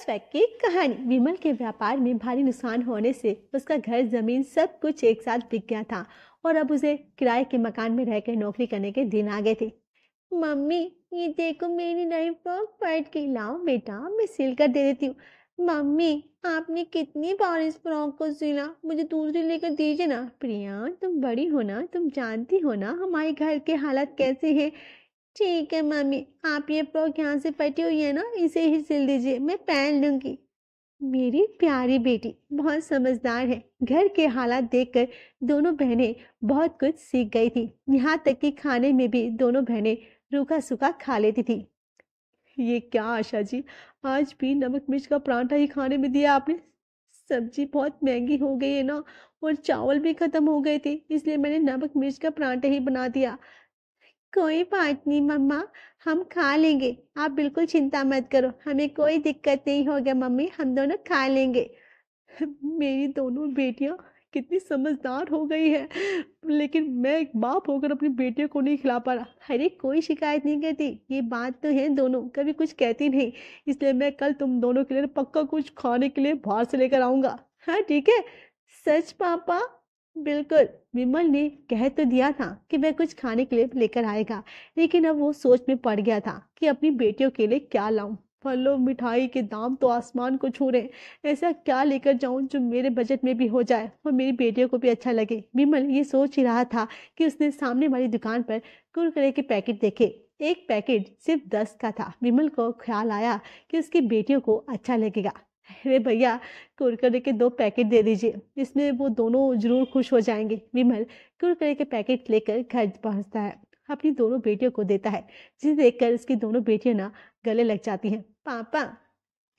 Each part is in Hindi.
फ्लैशबैक की कहानी। विमल के व्यापार में भारी नुकसान होने से उसका घर, जमीन सब कुछ एक साथ बिक गया था और अब उसे किराए के मकान में रहकर नौकरी करने के दिन आ गए थे। मम्मी, ये देखो मेरी नई फ्रॉक फट गई। लाओ बेटा, मैं सिल कर दे देती हूँ। मम्मी, आपने कितनी बार इस फ्रॉक को सिला, मुझे दूसरी लेकर दीजिए ना। प्रिया, तुम बड़ी हो ना, तुम जानती हो ना हमारे घर के हालात कैसे हैं। ठीक है मम्मी, आप ये फ्रॉक यहाँ से फटी हुई है ना, इसे ही सिल दीजिए, मैं पहन लूंगी। मेरी प्यारी बेटी बहुत समझदार है। घर के हालात देखकर दोनों बहनें बहुत कुछ सीख गई थी। यहाँ तक कि खाने में भी दोनों बहनें रूखा सूखा खा लेती थी। ये क्या आशा जी, आज भी नमक मिर्च का पराठा ही खाने में दिया आपने। सब्जी बहुत महंगी हो गई है ना, और चावल भी खत्म हो गए थे, इसलिए मैंने नमक मिर्च का पराठा ही बना दिया। कोई बात नहीं मम्मा, हम खा लेंगे, आप बिल्कुल चिंता मत करो, हमें कोई दिक्कत नहीं होगा मम्मी, हम दोनों खा लेंगे। मेरी दोनों बेटियां कितनी समझदार हो गई है, लेकिन मैं एक बाप होकर अपनी बेटियों को नहीं खिला पा रहा। अरे कोई शिकायत नहीं करती, ये बात तो है, दोनों कभी कुछ कहती नहीं, इसलिए मैं कल तुम दोनों के लिए पक्का कुछ खाने के लिए बाहर से लेकर आऊंगा। हाँ ठीक है। सच पापा? बिल्कुल। विमल ने कह तो दिया था कि वह कुछ खाने के लिए लेकर आएगा, लेकिन अब वो सोच में पड़ गया था कि अपनी बेटियों के लिए क्या लाऊं। फलों मिठाई के दाम तो आसमान को छू रहे हैं, ऐसा क्या लेकर जाऊं जो मेरे बजट में भी हो जाए और मेरी बेटियों को भी अच्छा लगे। विमल ये सोच ही रहा था कि उसने सामने वाली दुकान पर कुरकुरे के पैकेट देखे। एक पैकेट सिर्फ 10 का था। विमल को ख्याल आया कि उसकी बेटियों को अच्छा लगेगा। अरे भैया, कुरकुरे के 2 पैकेट दे दीजिए, इसमें वो दोनों जरूर खुश हो जाएंगे। विमल कुरकुरे के पैकेट लेकर घर पहुंचता है, अपनी दोनों बेटियों को देता है, जिसे देखकर उसकी दोनों बेटियां ना गले लग जाती हैं। पापा,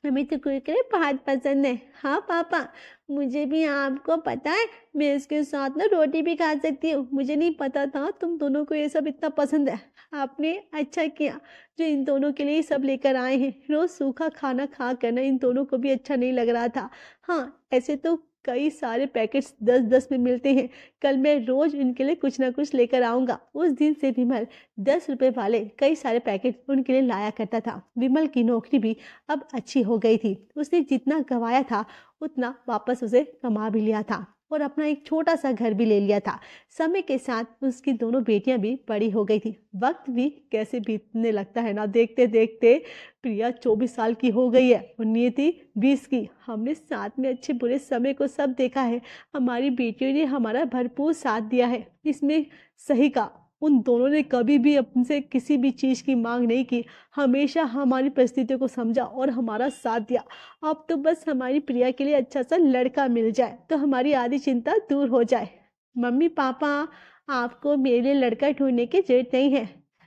हमें तो कुरकुरे बहुत पसंद है। हाँ पापा, मुझे भी। आपको पता है, मैं इसके साथ ना रोटी भी खा सकती हूँ। मुझे नहीं पता था तुम दोनों को ये सब इतना पसंद है। आपने अच्छा किया जो इन दोनों के लिए सब लेकर आए हैं। रोज सूखा खाना खा कर ना इन दोनों को भी अच्छा नहीं लग रहा था। हाँ, ऐसे तो कई सारे पैकेट्स 10-10 में मिलते हैं। कल मैं रोज इनके लिए कुछ ना कुछ लेकर आऊंगा। उस दिन से विमल 10 रुपए वाले कई सारे पैकेट उनके लिए लाया करता था। विमल की नौकरी भी अब अच्छी हो गई थी। उसने जितना गवाया था उतना वापस उसे कमा भी लिया था और अपना एक छोटा सा घर भी ले लिया था। समय के साथ उसकी दोनों बेटियां भी बड़ी हो गई थी। वक्त भी कैसे बीतने लगता है ना, देखते देखते प्रिया 24 साल की हो गई है और नियति 20 की। हमने साथ में अच्छे बुरे समय को सब देखा है। हमारी बेटियों ने हमारा भरपूर साथ दिया है। इसमें सही का, उन दोनों ने कभी भी हमसे किसी भी चीज़ की मांग नहीं की, हमेशा हमारी परिस्थितियों को समझा और हमारा साथ दिया। अब तो बस हमारी प्रिया के लिए अच्छा सा लड़का मिल जाए तो हमारी आधी चिंता दूर हो जाए। मम्मी पापा, आपको मेरे लिए लड़का ढूंढने की जरूरत नहीं है।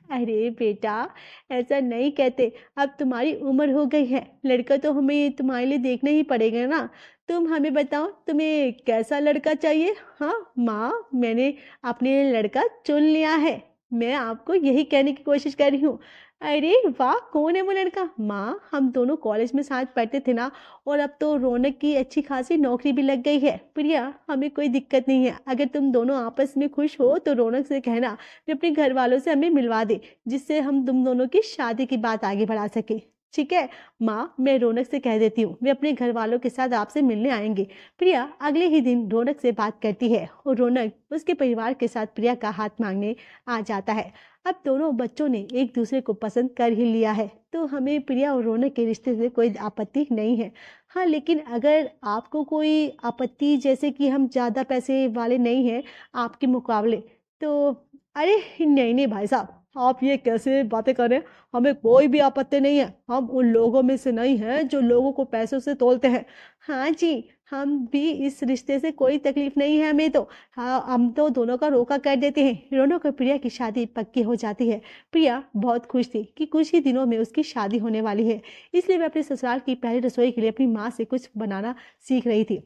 अरे बेटा, ऐसा नहीं कहते, अब तुम्हारी उम्र हो गई है, लड़का तो हमें तुम्हारे लिए देखना ही पड़ेगा ना। तुम हमें बताओ, तुम्हें कैसा लड़का चाहिए। हाँ माँ, मैंने अपने लिए लड़का चुन लिया है। मैं आपको यही कहने की कोशिश कर रही हूँ। अरे वाह, कौन है वो लड़का। माँ, हम दोनों कॉलेज में साथ पढ़ते थे ना, और अब तो रौनक की अच्छी खासी नौकरी भी लग गई है। प्रिया, हमें कोई दिक्कत नहीं है। अगर तुम दोनों आपस में खुश हो तो रौनक से कहना वे अपने घर वालों से हमें मिलवा दे, जिससे हम तुम दोनों की शादी की बात आगे बढ़ा सके। ठीक है माँ, मैं रौनक से कह देती हूँ, वे अपने घर वालों के साथ आपसे मिलने आएंगे। प्रिया अगले ही दिन रौनक से बात करती है और रौनक उसके परिवार के साथ प्रिया का हाथ मांगने आ जाता है। अब दोनों बच्चों ने एक दूसरे को पसंद कर ही लिया है, तो हमें प्रिया और रौनक के रिश्ते से कोई आपत्ति नहीं है। हाँ, लेकिन अगर आपको कोई आपत्ति, जैसे कि हम ज़्यादा पैसे वाले नहीं हैं आपके मुकाबले, तो। अरे नहीं नहीं भाई साहब, आप ये कैसे बातें कर रहे हैं। हमें कोई भी आपत्ति नहीं है। हम उन लोगों में से नहीं हैं जो लोगों को पैसों से तोलते हैं। हाँ जी, हम भी इस रिश्ते से कोई तकलीफ नहीं है हमें तो। हाँ, हम तो दोनों का रोका कर देते हैं। रौनक और प्रिया की शादी पक्की हो जाती है। प्रिया बहुत खुश थी कि कुछ ही दिनों में उसकी शादी होने वाली है, इसलिए वह अपने ससुराल की पहली रसोई के लिए अपनी माँ से कुछ बनाना सीख रही थी।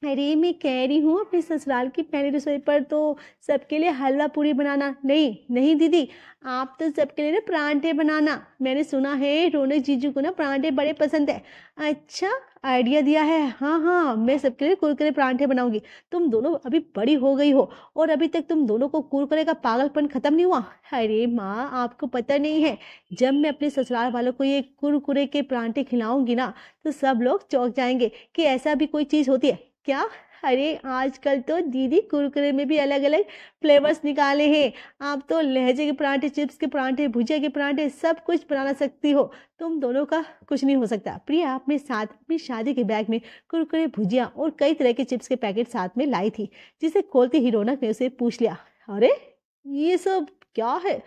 अरे मैं कह रही हूँ अपने ससुराल की पहली रसोई पर तो सबके लिए हलवा पूरी बनाना। नहीं नहीं दीदी, आप तो सबके लिए ना परांठे बनाना। मैंने सुना है रौनक जीजू को ना परांठे बड़े पसंद है। अच्छा, आइडिया दिया है। हाँ हाँ, मैं सबके लिए कुरकुरे परांठे बनाऊंगी। तुम दोनों अभी बड़ी हो गई हो और अभी तक तुम दोनों को कुरकुरे का पागलपन खत्म नहीं हुआ। अरे माँ, आपको पता नहीं है, जब मैं अपने ससुराल वालों को ये कुरकुरे के परांठे खिलाऊंगी ना तो सब लोग चौंक जाएंगे कि ऐसा भी कोई चीज़ होती है क्या। अरे आजकल तो दीदी कुरकुरे में भी अलग अलग फ्लेवर्स निकाले हैं। आप तो लहजे के परांठे, चिप्स के परांठे, भुजिया के परांठे सब कुछ बना सकती हो। तुम दोनों का कुछ नहीं हो सकता। प्रिया अपने साथ अपनी शादी के बैग में कुरकुरे, भुजिया और कई तरह के चिप्स के पैकेट साथ में लाई थी, जिसे खोलते ही रौनक ने उसे पूछ लिया, अरे ये सब क्या है?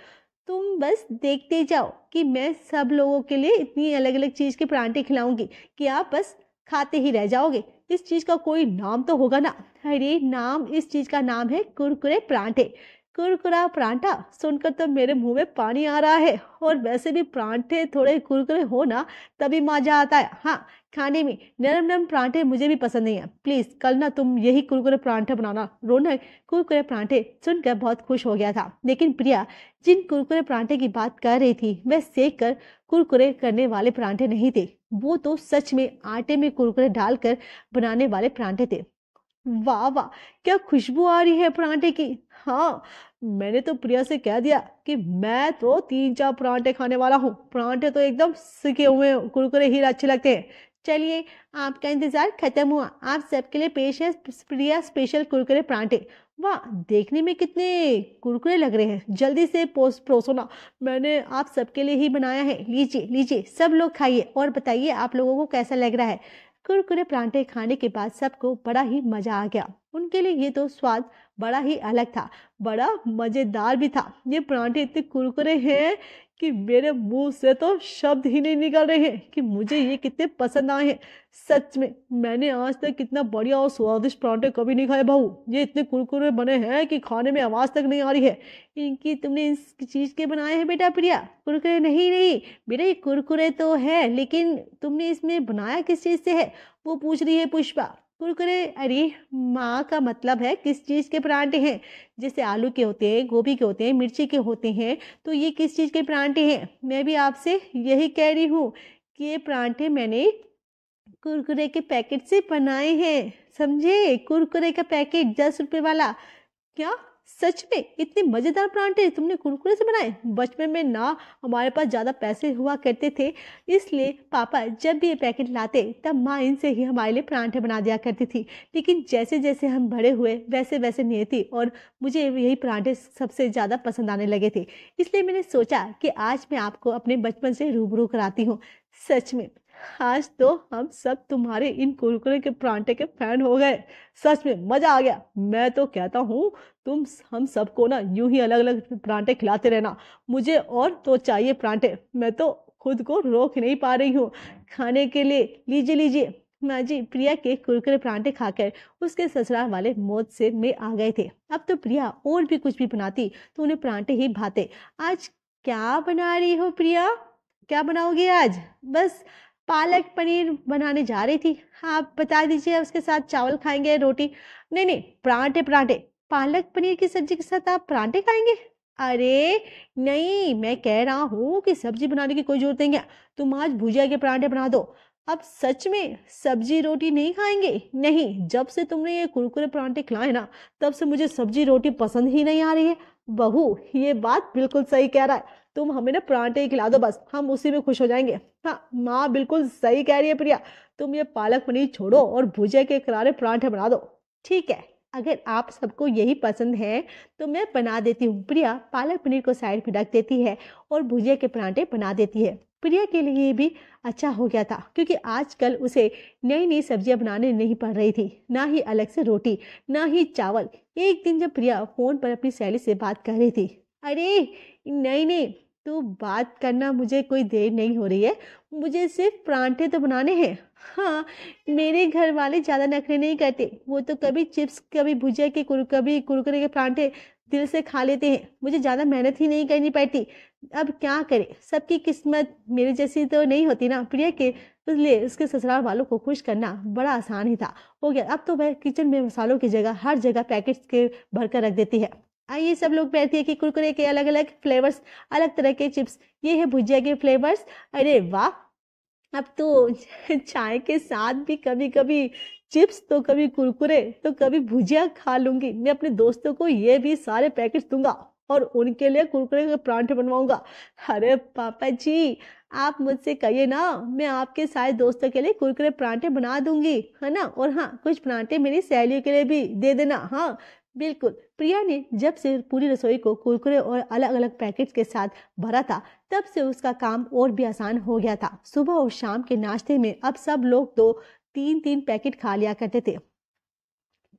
तुम बस देखते जाओ कि मैं सब लोगों के लिए इतनी अलग अलग चीज के परांठे खिलाऊंगी कि आप बस खाते ही रह जाओगे। इस चीज का कोई नाम तो होगा ना। अरे नाम, इस चीज का नाम है कुरकुरे परांठे। कुरकुरा परांठा सुनकर तो मेरे मुंह में पानी आ रहा है। और वैसे भी परांठे थोड़े कुरकुरे हो ना तभी मजा आता है। हाँ, खाने में नरम नरम परांठे मुझे भी पसंद नहीं है। प्लीज कल ना तुम यही कुरकुरे परांठे बनाना। रौनक कुरकुरे परांठे सुनकर बहुत खुश हो गया था, लेकिन प्रिया जिन कुरकुरे परांठे की बात कर रही थी वह सेक कर कुरकुरे करने वाले परांठे नहीं थे। वो तो सच में आटे में कुरकुरे डालकर बनाने वाले परांठे थे। वाह वाह, क्या खुशबू आ रही है परांठे की। हाँ, मैंने तो प्रिया से कह दिया कि मैं तो 3-4 परांठे खाने वाला हूँ। परांठे तो एकदम सिके हुए कुरकुरे ही अच्छे लगते हैं। चलिए, आपका इंतजार खत्म हुआ। आप सबके लिए पेश है प्रिया स्पेशल कुरकुरे परांठे। वाह, देखने में कितने कुरकुरे लग रहे हैं। जल्दी से परोसो ना, मैंने आप सबके लिए ही बनाया है। लीजिए लीजिए, सब लोग खाइए और बताइए आप लोगों को कैसा लग रहा है। कुरकुरे परांठे खाने के बाद सबको बड़ा ही मजा आ गया। उनके लिए ये तो स्वाद बड़ा ही अलग था, बड़ा मजेदार भी था। ये परांठे इतने कुरकुरे हैं कि मेरे मुंह से तो शब्द ही नहीं निकल रहे हैं कि मुझे ये कितने पसंद आए हैं। सच में मैंने आज तक इतना बढ़िया और स्वादिष्ट परांठे कभी नहीं खाए बहू। ये इतने कुरकुरे बने हैं कि खाने में आवाज तक नहीं आ रही है। इनकी तुमने इस चीज के बनाए हैं बेटा प्रिया? कुरकुरे नहीं नहीं बेटा, ये कुरकुरे तो है, लेकिन तुमने इसमें बनाया किस चीज से है, वो पूछ रही है पुष्पा। कुरकुरे, अरे माँ का मतलब है किस चीज के परांठे हैं। जैसे आलू के होते हैं, गोभी के होते हैं, मिर्ची के होते हैं, तो ये किस चीज के परांठे हैं। मैं भी आपसे यही कह रही हूँ कि ये परांठे मैंने कुरकुरे के पैकेट से बनाए हैं, समझे? कुरकुरे का पैकेट 10 रुपए वाला। क्या सच में इतने मजेदार परांठे तुमने कुरकुरे से बनाए? बचपन में ना हमारे पास ज्यादा पैसे हुआ करते थे, इसलिए पापा जब भी ये पैकेट लाते तब माँ इनसे ही हमारे लिए परांठे बना दिया करती थी। लेकिन जैसे जैसे हम बड़े हुए वैसे वैसे नियति और मुझे यही परांठे सबसे ज्यादा पसंद आने लगे थे। इसलिए मैंने सोचा कि आज मैं आपको अपने बचपन से रूबरू कराती हूँ। सच में आज तो हम सब तुम्हारे इन कुरकुरे के परांठे के फैन हो गए। सच में मजा आ गया। मैं तो कहता हूँ तुम हम सबको ना यूं ही अलग अलग परांठे खिलाते रहना। मुझे और तो चाहिए परांठे। मैं तो खुद को रोक नहीं पा रही हूँ खाने के लिए। लीजिए लीजिए। माँ जी, प्रिया के कुरकुरे परांठे खाकर उसके ससुराल वाले मौज से में आ गए थे। अब तो प्रिया और भी कुछ भी बनाती तो उन्हें परांठे ही भाते। आज क्या बना रही हो प्रिया? क्या बनाओगी आज? बस पालक पनीर बनाने जा रही थी। आप बता दीजिए, उसके साथ चावल खाएंगे, रोटी? नहीं नहीं, परांठे परांठे। पालक पनीर की सब्जी के साथ आप परांठे खाएंगे? अरे नहीं, मैं कह रहा हूँ कि सब्जी बनाने की कोई जरूरत नहीं है। तुम आज भुजिया के परांठे बना दो। अब सच में सब्जी रोटी नहीं खाएंगे? नहीं, जब से तुमने ये कुरकुरे परांठे खिलाए ना तब से मुझे सब्जी रोटी पसंद ही नहीं आ रही है। बहू, ये बात बिल्कुल सही कह रहा है। तुम हमें ना परांठे ही खिला दो, बस हम उसी में खुश हो जाएंगे। हाँ, माँ बिल्कुल सही कह रही है प्रिया। तुम ये पालक पनीर छोड़ो और भुजिया के करारे परांठे बना दो। ठीक है, अगर आप सबको यही पसंद है तो मैं बना देती हूँ। प्रिया पालक पनीर को साइड पे रख देती है और भुजिया के परांठे बना देती है। प्रिया के लिए ये भी अच्छा हो गया था, क्योंकि आजकल उसे नई नई सब्जियां बनाने नहीं पड़ रही थी, ना ही अलग से रोटी, ना ही चावल। एक दिन जब प्रिया फोन पर अपनी सहेली से बात कर रही थी, अरे नहीं नहीं, तो बात करना, मुझे कोई देर नहीं हो रही है, मुझे सिर्फ परांठे तो बनाने हैं। हाँ, मेरे घर वाले ज़्यादा नखरे नहीं करते। वो तो कभी चिप्स, कभी भुजिया के कभी कुरकुरे के परांठे दिल से खा लेते हैं। मुझे ज़्यादा मेहनत ही नहीं करनी पड़ती। अब क्या करें, सबकी किस्मत मेरे जैसी तो नहीं होती ना। प्रिया के इसलिए उसके ससुराल वालों को खुश करना बड़ा आसान ही था हो गया। अब तो वह किचन में मसालों की जगह हर जगह पैकेट्स के भरकर रख देती है। आइए सब लोग बैठिए कि कुरकुरे के अलग अलग फ्लेवर्स, अलग तरह के चिप्स, ये है भुजिया के फ्लेवर्स। अरे वाह, अब तो चाय के साथ भी कभी कभी चिप्स तो कभी कुरकुरे तो कभी भुजिया खा लूंगी। मैं अपने दोस्तों को ये भी सारे पैकेट्स दूंगा और उनके लिए कुरकुरे के परांठे बनवाऊंगा। अरे पापा जी, आप मुझसे कहिए ना, मैं आपके सारे दोस्तों के लिए कुरकुरे परांठे बना दूंगी, है ना। और हाँ, कुछ परांठे मेरी सहेलियों के लिए भी दे देना। हाँ बिल्कुल। प्रिया ने जब से पूरी रसोई को कुरकुरे और अलग अलग पैकेट्स के साथ भरा था, तब से उसका काम और भी आसान हो गया था। सुबह और शाम के नाश्ते में अब सब लोग तो 3-3 पैकेट खा लिया करते थे।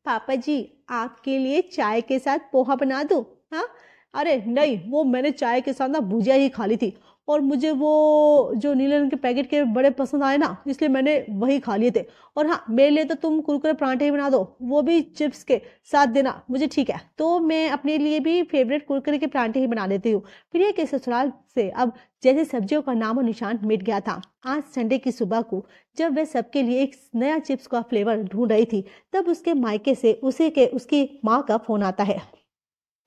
पापा जी, आपके लिए चाय के साथ पोहा बना दूं? हाँ। अरे नहीं, वो मैंने चाय के साथ ना भुजिया ही खा ली थी और मुझे वो जो नीले रंग के पैकेट के बड़े पसंद आए ना, इसलिए मैंने वही खा लिए थे। और हाँ, मेरे लिए तो तुम कुरकुरे परांठे ही बना दो, वो भी चिप्स के साथ देना, मुझे ठीक है। तो मैं अपने लिए भी फेवरेट कुरकुरे के परांठे ही बना देती हूँ। प्रिया के ससुराल से अब जैसे सब्जियों का नामो निशान मिट गया था। आज संडे की सुबह को जब वह सबके लिए एक नया चिप्स का फ्लेवर ढूंढ रही थी, तब उसके मायके से उसकी माँ का फोन आता है।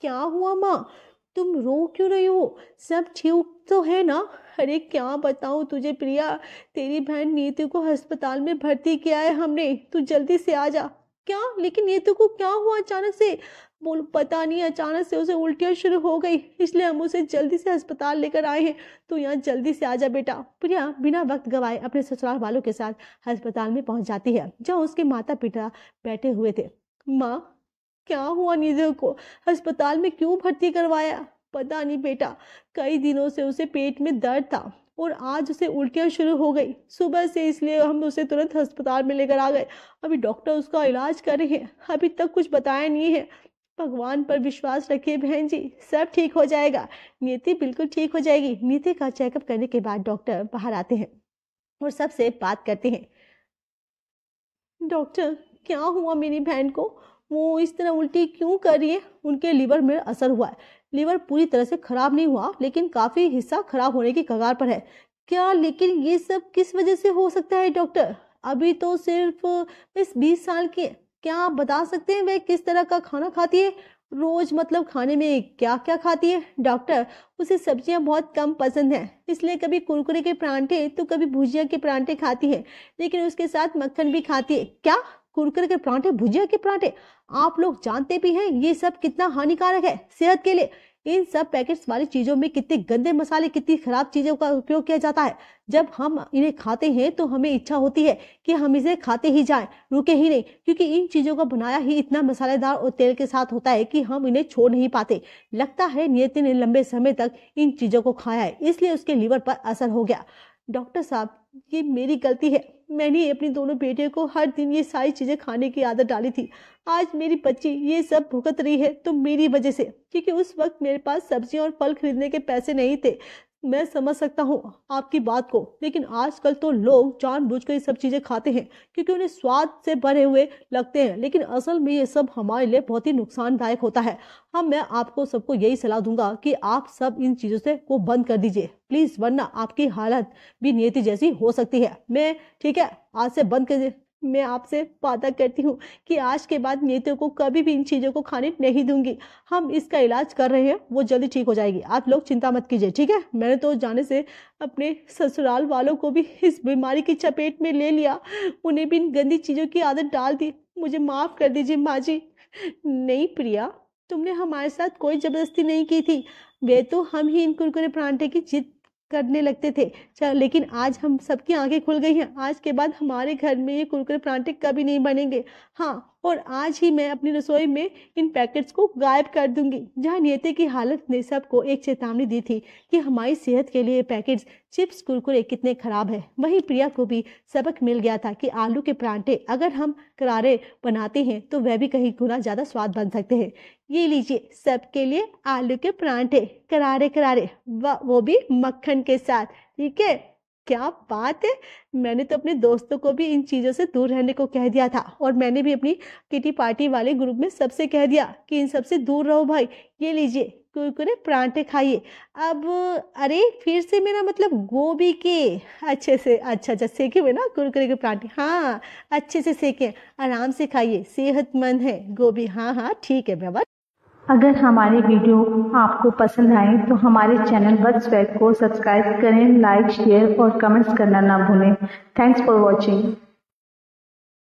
क्या हुआ माँ, तुम रो क्यों रही हो? सब ठीक तो है ना? अरे क्या बताऊं तुझे प्रिया, तेरी बहन नीतू को अस्पताल में भर्ती किया है हमने, तू जल्दी से आ जा। क्या? लेकिन नीतू को क्या हुआ अचानक से? बोल, पता नहीं, अचानक से उसे उल्टियां शुरू हो गई, इसलिए हम उसे जल्दी से अस्पताल लेकर आए हैं। तो यहाँ जल्दी से आ जा बेटा। प्रिया बिना वक्त गवाए अपने ससुराल वालों के साथ अस्पताल में पहुंच जाती है, जहाँ उसके माता पिता बैठे हुए थे। माँ, क्या हुआ नीतू को? अस्पताल में क्यों भर्ती करवाया? पता नहीं बेटा, कई दिनों से उसे पेट में दर्द था और आज उसे उल्टियां शुरू हो गई सुबह से, इसलिए हम उसे तुरंत अस्पताल में लेकर आ गए। अभी डॉक्टर उसका इलाज कर रहे हैं, अभी तक कुछ बताया नहीं है। भगवान पर विश्वास रखिए बहन जी, सब ठीक हो जाएगा। नीति बिल्कुल ठीक हो जाएगी। नीति का चेकअप करने के बाद डॉक्टर बाहर आते हैं और सबसे बात करते हैं। डॉक्टर, क्या हुआ मेरी बहन को? वो इस तरह उल्टी क्यों कर रही है? उनके लीवर में असर हुआ है। लीवर पूरी तरह से खराब नहीं हुआ, लेकिन काफी हिस्सा खराब होने की कगार पर है। क्या? लेकिन ये सब किस वजह से हो सकता है डॉक्टर? अभी तो सिर्फ इस 20 साल की है। क्या आप बता सकते हैं वह किस तरह का खाना खाती है रोज? मतलब खाने में क्या क्या खाती है? डॉक्टर, उसे सब्जियां बहुत कम पसंद हैं, इसलिए कभी कुरकुरे के परांठे तो कभी भुजिया के परांठे खाती है, लेकिन उसके साथ मक्खन भी खाती है। क्या? कुरकुरे के परांठे, भुजिया के परांठे? आप लोग जानते भी हैं ये सब कितना हानिकारक है सेहत के लिए। इन सब पैकेट्स वाली चीजों में कितने गंदे मसाले, कितनी खराब चीजों का उपयोग किया जाता है। जब हम इन्हें खाते हैं तो हमें इच्छा होती है कि हम इसे खाते ही जाएं, रुके ही नहीं, क्योंकि इन चीजों का बनाया ही इतना मसालेदार और तेल के साथ होता है कि हम इन्हें छोड़ नहीं पाते। लगता है नियति ने लंबे समय तक इन चीजों को खाया है, इसलिए उसके लीवर पर असर हो गया। डॉक्टर साहब, ये मेरी गलती है। मैंने अपनी दोनों बेटियों को हर दिन ये सारी चीजें खाने की आदत डाली थी। आज मेरी बच्ची ये सब भुगत रही है तो मेरी वजह से, क्योंकि उस वक्त मेरे पास सब्जियां और फल खरीदने के पैसे नहीं थे। मैं समझ सकता हूँ आपकी बात को, लेकिन आजकल तो लोग जानबूझकर ये सब चीजें खाते हैं क्योंकि उन्हें स्वाद से भरे हुए लगते हैं, लेकिन असल में ये सब हमारे लिए बहुत ही नुकसानदायक होता है। मैं आपको सबको यही सलाह दूंगा कि आप सब इन चीजों से को बंद कर दीजिए प्लीज, वरना आपकी हालत भी नियति जैसी हो सकती है। मैं ठीक है, आज से बंद कर, मैं आपसे वादा करती हूँ कि आज के बाद नीतू को कभी भी इन चीजों को खाने नहीं दूंगी। हम इसका इलाज कर रहे हैं, वो जल्दी ठीक हो जाएगी, आप लोग चिंता मत कीजिए, ठीक है। मैंने तो जाने से अपने ससुराल वालों को भी इस बीमारी की चपेट में ले लिया, उन्हें भी इन गंदी चीजों की आदत डाल दी। मुझे माफ कर दीजिए माँ जी। नहीं प्रिया, तुमने हमारे साथ कोई जबरदस्ती नहीं की थी, वे तो हम ही इन कुरकुरे परांठे की जिद करने लगते थे। चल, लेकिन आज हम सबकी आंखें खुल गई हैं। आज के बाद हमारे घर में ये कुरकुरे परांठे कभी नहीं बनेंगे। हाँ, और आज ही मैं अपनी रसोई में इन पैकेट्स को गायब कर दूंगी। जहाँ नियति की हालत ने सबको एक चेतावनी दी थी कि हमारी सेहत के लिए पैकेट्स चिप्स कुरकुरे कितने खराब है, वहीं प्रिया को भी सबक मिल गया था कि आलू के परांठे अगर हम करारे बनाते हैं तो वह भी कहीं गुना ज्यादा स्वाद बन सकते हैं। ये लीजिए सबके लिए आलू के परांठे, करारे करारे, वो भी मक्खन के साथ, ठीक है। क्या बात है, मैंने तो अपने दोस्तों को भी इन चीज़ों से दूर रहने को कह दिया था, और मैंने भी अपनी किटी पार्टी वाले ग्रुप में सबसे कह दिया कि इन सबसे दूर रहो भाई। ये लीजिए, कुरकुरे परांठे खाइए। अब अरे फिर से मेरा मतलब गोभी के अच्छे से, अच्छा सेके हुए ना कुरकुरे के परांठे, हाँ अच्छे से सेके, आराम से खाइए, सेहतमंद है गोभी। हाँ हाँ ठीक है बाबा। अगर हमारी वीडियो आपको पसंद आए तो हमारे चैनल बर्ड्स वेब को सब्सक्राइब करें, लाइक, शेयर और कमेंट्स करना ना भूलें। Thanks for watching.